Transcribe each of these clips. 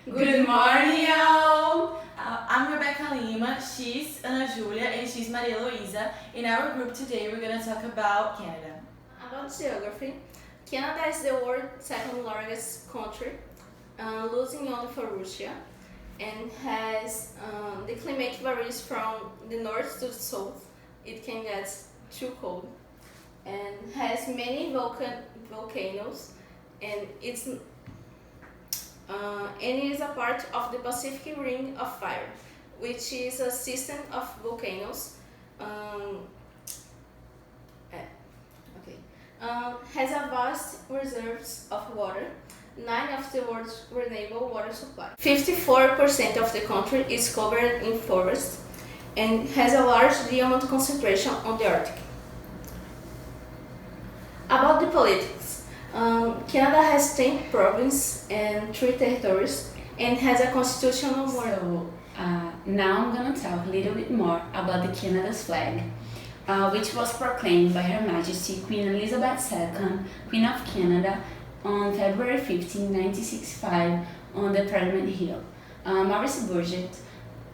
Good morning, y'all! I'm Rebecca Lima, she's Júlia, and she's Marya Eloísa. In our group today, we're going to talk about Canada. About geography, Canada is the world's second largest country, losing only for Russia, and has the climate varies from the north to the south. It can get too cold, and has many volcanoes, and it is a part of the Pacific Ring of Fire, which is a system of volcanoes. Has a vast reserves of water, 9 of the world's renewable water supply. 54% of the country is covered in forest and has a large diamond concentration on the Arctic. About the politics, Canada has 10 provinces and 3 territories and has a constitutional monarchy. Now I'm gonna talk a little bit more about the Canada's flag, which was proclaimed by Her Majesty Queen Elizabeth II, Queen of Canada, on February 15, 1965, on the Parliament Hill. Maurice Bourget,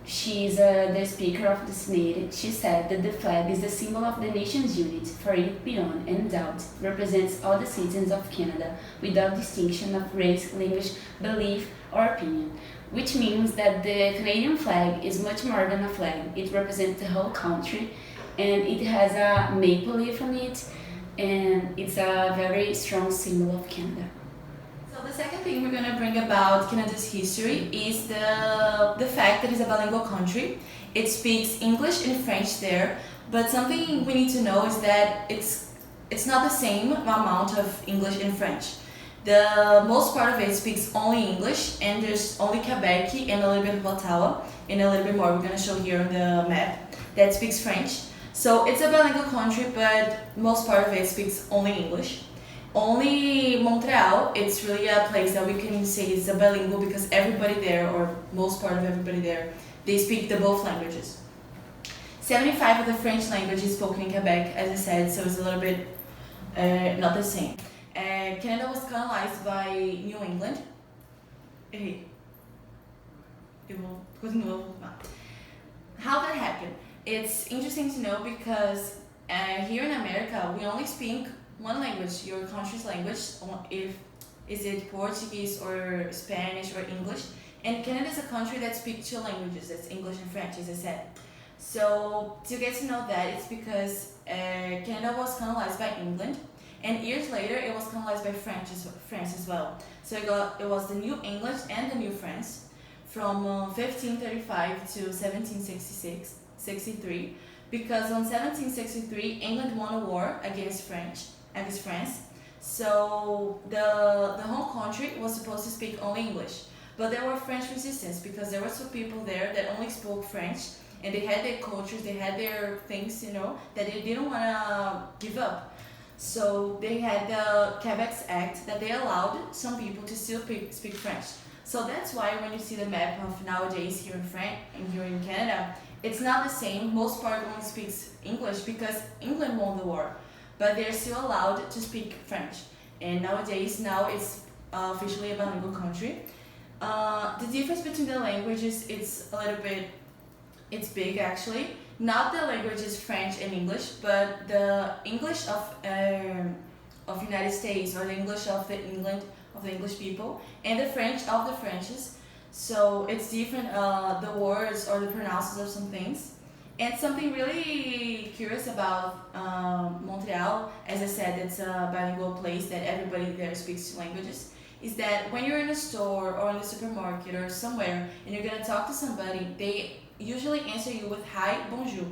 she's the Speaker of the Senate, she said that the flag is the symbol of the nation's unity, for it beyond any doubt represents all the citizens of Canada without distinction of race, language, belief, or opinion. Which means that the Canadian flag is much more than a flag. It represents the whole country, and it has a maple leaf on it, and it's a very strong symbol of Canada. So the second thing we're going to bring about Canada's history is the fact that it's a bilingual country. It speaks English and French there, but something we need to know is that it's not the same amount of English and French. The most part of it speaks only English, and there's only Quebec and a little bit of Ottawa, and a little bit more we're going to show here on the map that speaks French. So it's a bilingual country, but most part of it speaks only English. Only Montreal, it's really a place that we can say is a bilingual because everybody there, or most part of everybody there, they speak the both languages. 75 of the French language is spoken in Quebec, as I said, so it's a little bit not the same. Canada was colonized by New England. Errei. Eu vou continuar. How that happened? It's interesting to know because here in America we only speak one language, your country's language, if is it Portuguese or Spanish or English. And Canada is a country that speaks 2 languages, that's English and French, as I said. So to get to know that, it's because Canada was colonized by England, and years later it was colonized by France as well. So it was the New England and the New France from 1535 to 1763, because on 1763 England won a war against France. So the whole country was supposed to speak only English, but there were French resistance because there were some people there that only spoke French, and they had their cultures, they had their things, that they didn't want to give up. So they had the Quebec's Act that they allowed some people to still speak French. So that's why when you see the map of nowadays here in France and here in Canada, it's not the same. Most part only speaks English because England won the war, but they're still allowed to speak French. And nowadays, it's officially a bilingual country. The difference between the languages, it's big actually. Not the languages French and English, but the English of United States, or the English of the England, of the English people, and the French of the Frenches. So it's different, the words or the pronunciations of some things. And something really curious about Montreal, as I said, it's a bilingual place that everybody there speaks 2 languages, is that when you're in a store or in the supermarket or somewhere and you're gonna talk to somebody, they usually answer you with hi, bonjour.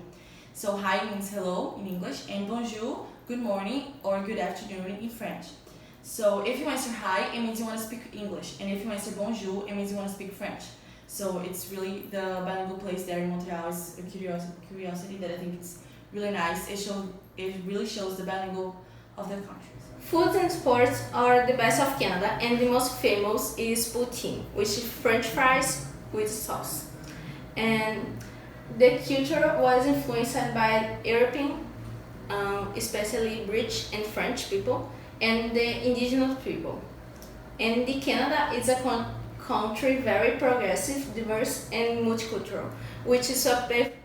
So hi means hello in English, and bonjour, good morning or good afternoon in French. So if you answer hi, it means you want to speak English, and if you answer bonjour, it means you want to speak French. So it's really, the bilingual place there in Montreal is a curiosity that I think is really nice. It really shows the bilingual of the countries. Foods and sports are the best of Canada, and the most famous is poutine, which is French fries with sauce. And the culture was influenced by European, especially British and French people, and the indigenous people. And the Canada is a country very progressive, diverse, and multicultural, which is perfect,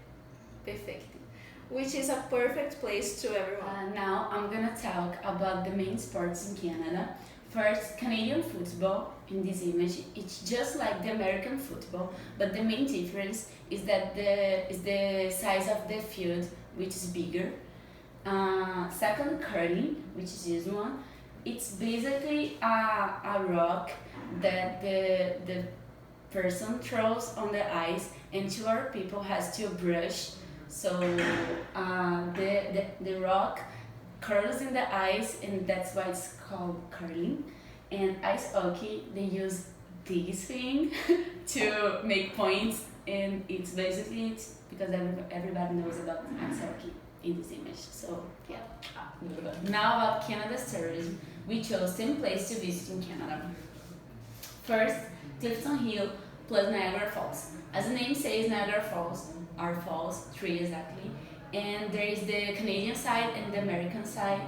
which is a perfect place to everyone. Now I'm gonna talk about the main sports in Canada. First, Canadian football. In this image, it's just like the American football, but the main difference is that the size of the field, which is bigger. Second, curling, which is this one. It's basically a rock that the person throws on the ice, and two other people has to brush. So the rock curls in the ice, and that's why it's called curling. And ice hockey, they use this thing to make points, and it's because everybody knows about ice hockey in this image. So yeah. Now about Canada's tourism, we chose 10 places to visit in Canada. First, Clifton Hill plus Niagara Falls. As the name says, Niagara Falls are falls, 3 exactly, and there is the Canadian side and the American side.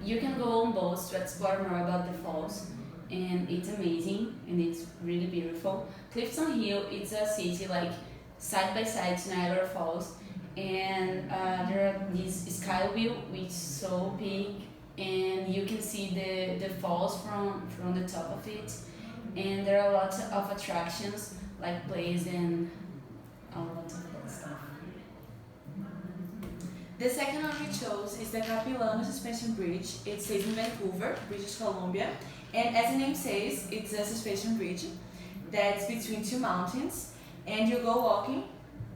You can go on both to explore more about the falls, and it's amazing and it's really beautiful. Clifton Hill is a city like side by side to Niagara Falls, and there are this sky view which is so big, and you can see the falls from the top of it, and there are lots of attractions like plays and a lot of that stuff. The second one we chose is the Capilano Suspension Bridge. It stays in Vancouver, British Columbia, and as the name says, it's a suspension bridge that's between two mountains, and you go walking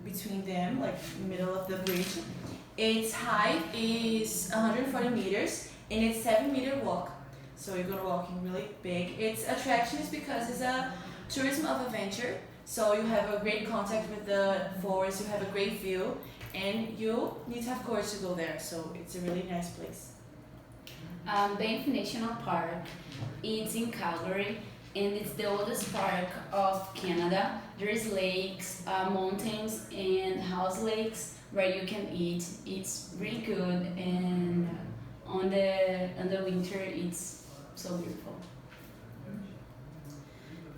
between them, like in the middle of the bridge. Its height is 140 meters, and it's 7-meter walk, so you're gonna walking really big. Its attraction is because it's a tourism of adventure, so you have a great contact with the forest, you have a great view, and you need to have courage to go there, so it's a really nice place. Banff National Park, it's in Calgary, and it's the oldest park of Canada. There's lakes, mountains, and house lakes where you can eat. It's really good, and on the winter, it's so beautiful.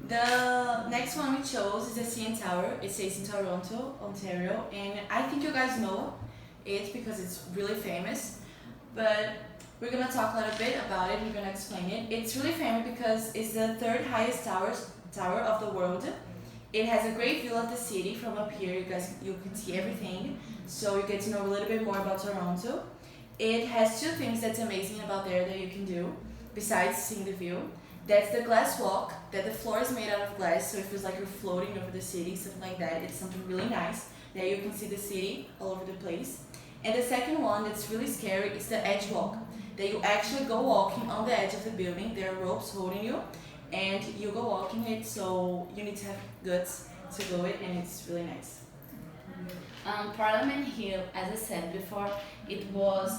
The next one we chose is the CN Tower. It stays in Toronto, Ontario, and I think you guys know it because it's really famous, but we're gonna talk a little bit about it, we're gonna explain it. It's really famous because it's the third highest tower of the world. It has a great view of the city from up here, you can see everything, so you get to know a little bit more about Toronto. It has two things that's amazing about there that you can do, besides seeing the view. That's the glass walk, that the floor is made out of glass, so it feels like you're floating over the city, something like that. It's something really nice, that you can see the city all over the place. And the second one that's really scary is the edge walk, that you actually go walking on the edge of the building. There are ropes holding you, and you go walking it, so you need to have guts to go it, and it's really nice. Parliament Hill, as I said before, it was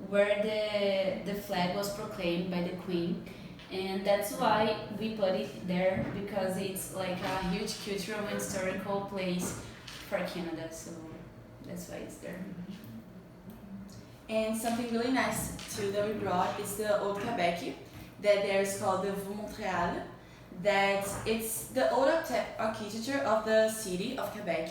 where the flag was proclaimed by the Queen, and that's why we put it there, because it's like a huge cultural and historical place for Canada, so that's why it's there. And something really nice too that we brought is the Old Quebec, that there is called the Vieux Montréal, that it's the old architecture of the city of Quebec.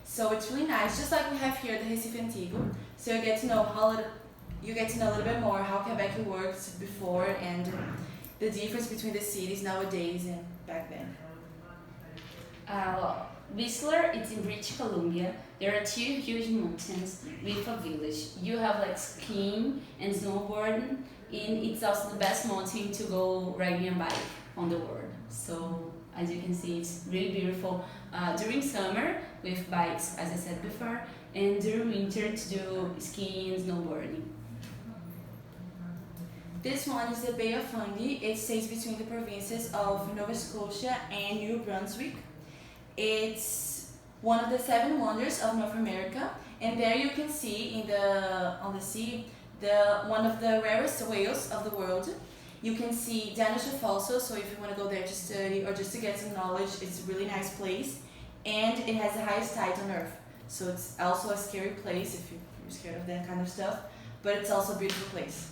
So it's really nice, just like we have here the Recife Antigo. So you get to know a little bit more how Quebec worked before and the difference between the cities nowadays and back then. Whistler, it's in British Columbia. There are 2 huge mountains with a village. You have like skiing and snowboarding, and it's also the best mountain to go riding a bike on the world. So as you can see, it's really beautiful during summer with bikes, as I said before, and during winter to do skiing and snowboarding. This one is the Bay of Fundy. It stays between the provinces of Nova Scotia and New Brunswick. It's one of the 7 wonders of North America, and there you can see on the sea one of the rarest whales of the world. You can see dinosaur fossils, so if you want to go there to study or just to get some knowledge, it's a really nice place, and it has the highest tide on Earth. So it's also a scary place if you're scared of that kind of stuff, but it's also a beautiful place.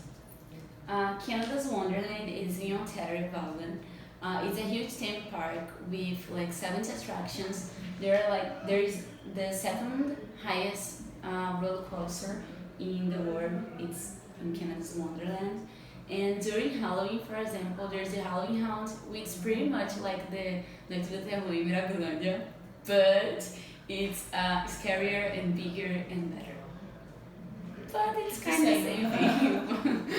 Canada's Wonderland is in Ontario, Valley. It's a huge theme park with like 70 attractions. There is the second highest roller coaster in the world. It's in Canada's Wonderland. And during Halloween, for example, there's the Halloween Hound, which is pretty much like the Noite do Terror in Mirabilândia, but it's scarier and bigger and better. But it's kind of the same thing.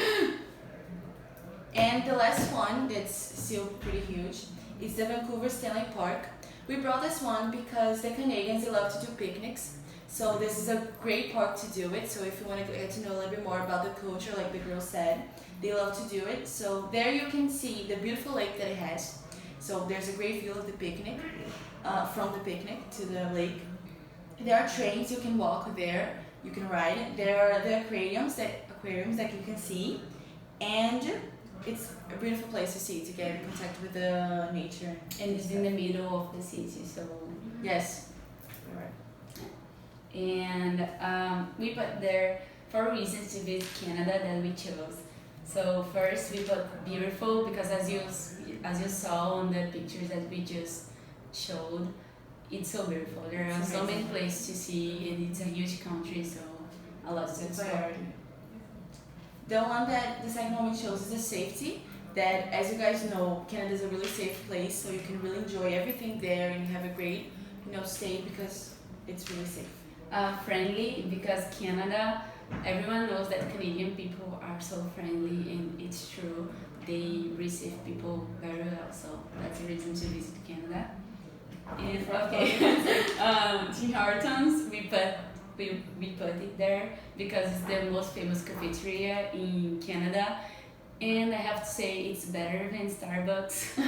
And the last one that's still pretty huge is the Vancouver Stanley Park. We brought this one because the Canadians, they love to do picnics. So this is a great park to do it. So if you want to get to know a little bit more about the culture, like the girl said, they love to do it. So there you can see the beautiful lake that it has. So there's a great view of the picnic, from the picnic to the lake. There are trains you can walk there, you can ride. There are the aquariums that you can see, and it's a beautiful place to see, to get in contact with the nature. And it's in the middle of the city, so Yes, you're right. and we put there 4 reasons to visit Canada that we chose. So first we put beautiful because as you saw on the pictures that we just showed, it's so beautiful. There are so many places to see and it's a huge country, so a lot to explore. The second one we chose is the safety. That, as you guys know, Canada is a really safe place, so you can really enjoy everything there and you have a great, stay because it's really safe. Friendly because Canada, everyone knows that Canadian people are so friendly and it's true. They receive people very well, so that's a reason to visit Canada. And Tim Hortons, we put it there because it's the most famous cafeteria in Canada, and I have to say it's better than Starbucks.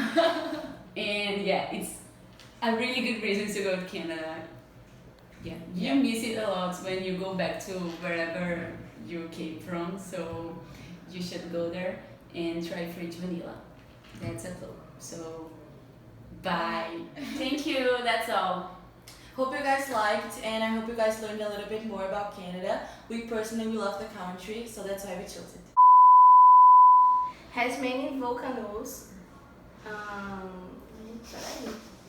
And yeah, it's a really good reason to go to Canada. Yeah, you miss it a lot when you go back to wherever you came from, so you should go there and try French vanilla. That's a clue. So, bye. Thank you, that's all. Hope you guys liked, and I hope you guys learned a little bit more about Canada. We love the country, so that's why we chose it. Has many volcanoes. Peraí.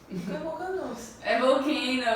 Volcanoes. A volcano.